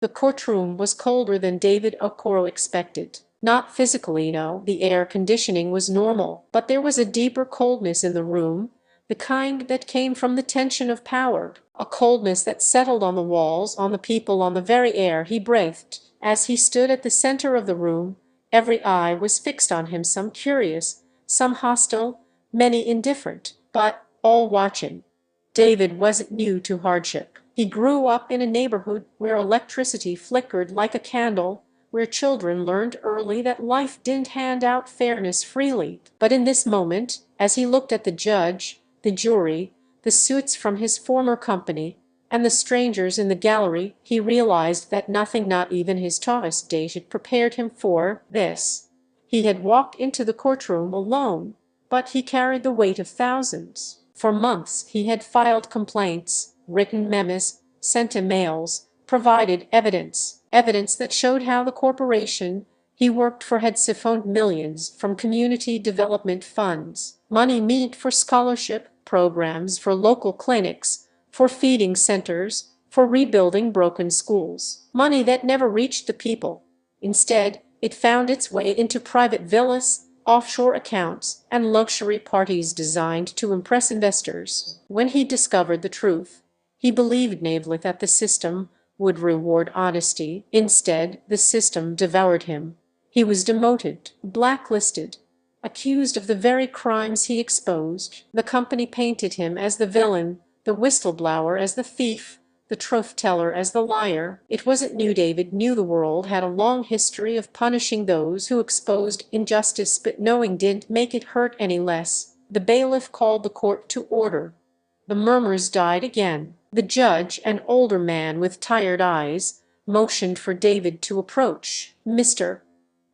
The courtroom was colder than David Okoro expected. Not physically, no, the air conditioning was normal, but there was a deeper coldness in the room, the kind that came from the tension of power, a coldness that settled on the walls, on the people, on the very air he breathed. As he stood at the center of the room, every eye was fixed on him, some curious, some hostile, many indifferent, but all watching. David wasn't new to hardship. He grew up in a neighborhood where electricity flickered like a candle, where children learned early that life didn't hand out fairness freely. But in this moment, as he looked at the judge, the jury, the suits from his former company, and the strangers in the gallery, he realized that nothing, not even his toughest days, had prepared him for this. He had walked into the courtroom alone, but he carried the weight of thousands. For months he had filed complaints, written memos, sent emails, provided evidence that showed how the corporation he worked for had siphoned millions from community development funds, money meant for scholarship programs, for local clinics, for feeding centers, for rebuilding broken schools. Money that never reached the people. Instead, it found its way into private villas, offshore accounts, and luxury parties designed to impress investors. When he discovered the truth, he believed naively that the system would reward honesty. Instead, the system devoured him. He was demoted, blacklisted, accused of the very crimes he exposed. The company painted him as the villain, the whistleblower as the thief, the truth teller as the liar. It wasn't new. David knew the world had a long history of punishing those who exposed injustice, but knowing didn't make it hurt any less. The bailiff called the court to order. The murmurs died again. The judge, an older man with tired eyes, motioned for David to approach. "Mr.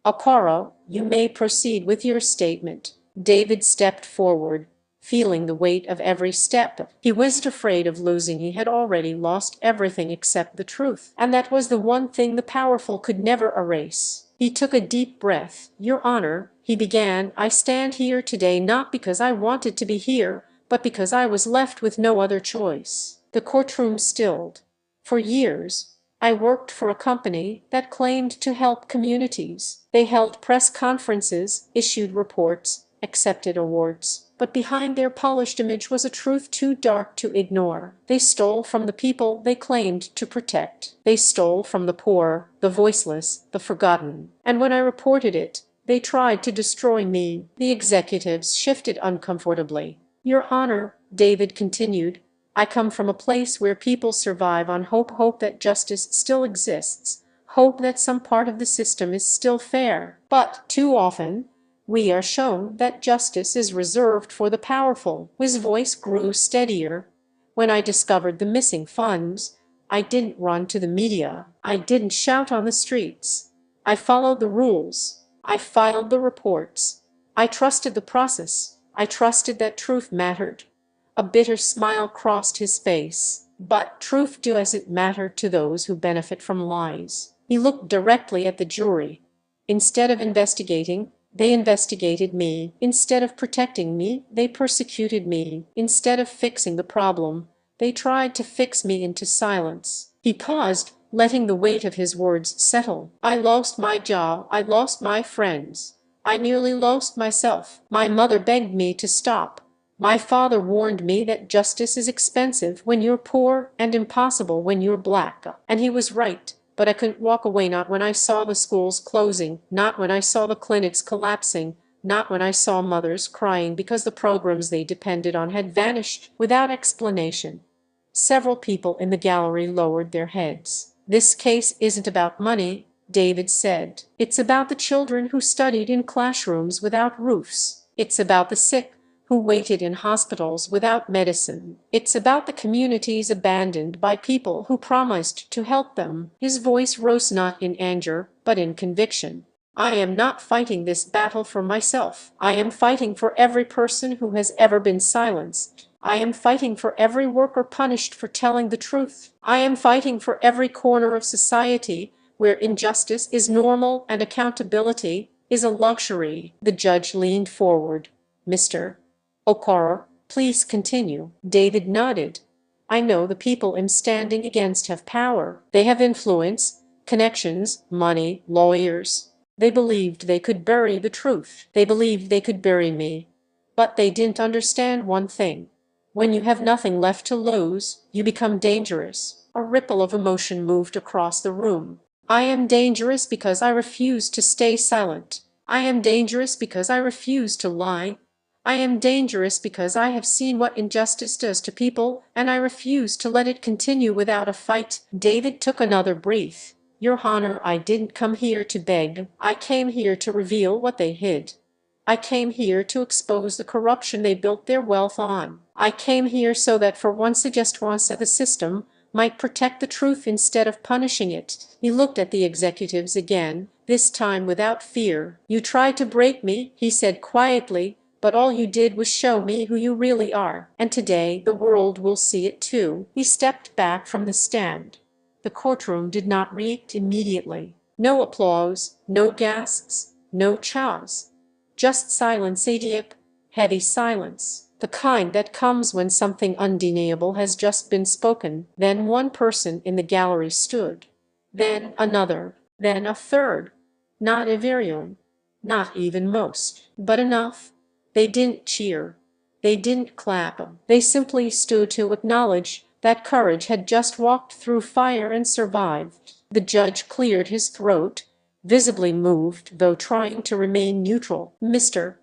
Okoro, you may proceed with your statement." David stepped forward, feeling the weight of every step. He wasn't afraid of losing. He had already lost everything except the truth, and that was the one thing the powerful could never erase. He took a deep breath. "Your Honor," he began, "I stand here today not because I wanted to be here, but because I was left with no other choice." The courtroom stilled. For years, I worked for a company that claimed to help communities. They held press conferences, issued reports, accepted awards. But behind their polished image was a truth too dark to ignore. They stole from the people they claimed to protect. They stole from the poor, the voiceless, the forgotten. And when I reported it, they tried to destroy me. The executives shifted uncomfortably. "Your Honor," David continued, "I come from a place where people survive on hope, hope that justice still exists, hope that some part of the system is still fair. But too often, we are shown that justice is reserved for the powerful." His voice grew steadier. "When I discovered the missing funds, I didn't run to the media. I didn't shout on the streets. I followed the rules. I filed the reports. I trusted the process. I trusted that truth mattered." A bitter smile crossed his face. "But truth doesn't matter to those who benefit from lies." He looked directly at the jury. "Instead of investigating, they investigated me. Instead of protecting me, they persecuted me. Instead of fixing the problem, they tried to fix me into silence." He paused, letting the weight of his words settle. "I lost my job. I lost my friends. I nearly lost myself. My mother begged me to stop. My father warned me that justice is expensive when you're poor and impossible when you're black. And he was right. But I couldn't walk away, not when I saw the schools closing, not when I saw the clinics collapsing, not when I saw mothers crying because the programs they depended on had vanished without explanation." Several people in the gallery lowered their heads. "This case isn't about money," David said. "It's about the children who studied in classrooms without roofs. It's about the sick who waited in hospitals without medicine. It's about the communities abandoned by people who promised to help them." His voice rose not in anger, but in conviction. "I am not fighting this battle for myself. I am fighting for every person who has ever been silenced. I am fighting for every worker punished for telling the truth. I am fighting for every corner of society where injustice is normal and accountability is a luxury." The judge leaned forward. "Mr. Okoro, please continue." David nodded. I know the people I'm standing against have power. They have influence, connections, money, lawyers. They believed they could bury the truth. They believed they could bury me. But they didn't understand one thing. When you have nothing left to lose, you become dangerous. A ripple of emotion moved across the room. I am dangerous because I refuse to stay silent. I am dangerous because I refuse to lie. I am dangerous because I have seen what injustice does to people, and I refuse to let it continue without a fight. David took another breath. Your Honor, I didn't come here to beg. I came here to reveal what they hid. I came here to expose the corruption they built their wealth on. I came here so that for once the system might protect the truth instead of punishing it. He looked at the executives again, this time without fear. You tried to break me, he said quietly, but all you did was show me who you really are. And today the world will see it too. He stepped back from the stand. The courtroom did not react immediately. No applause, no gasps, no chows. Just silence, a deep, heavy silence. The kind that comes when something undeniable has just been spoken. Then one person in the gallery stood. Then another. Then a third. Not everyone. Not even most. But enough. They didn't cheer. They didn't clap. They simply stood to acknowledge that courage had just walked through fire and survived. The judge cleared his throat, visibly moved, though trying to remain neutral. Mr.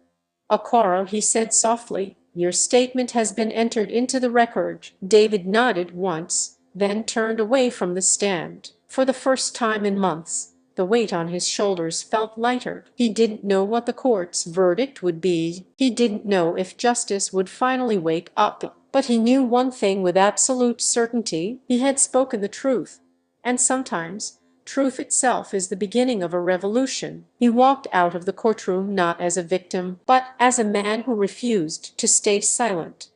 Okoro, he said softly, your statement has been entered into the record. David nodded once, then turned away from the stand. For the first time in months, the weight on his shoulders felt lighter. He didn't know what the court's verdict would be. He didn't know if justice would finally wake up. But he knew one thing with absolute certainty. He had spoken the truth. And sometimes, truth itself is the beginning of a revolution. He walked out of the courtroom not as a victim, but as a man who refused to stay silent.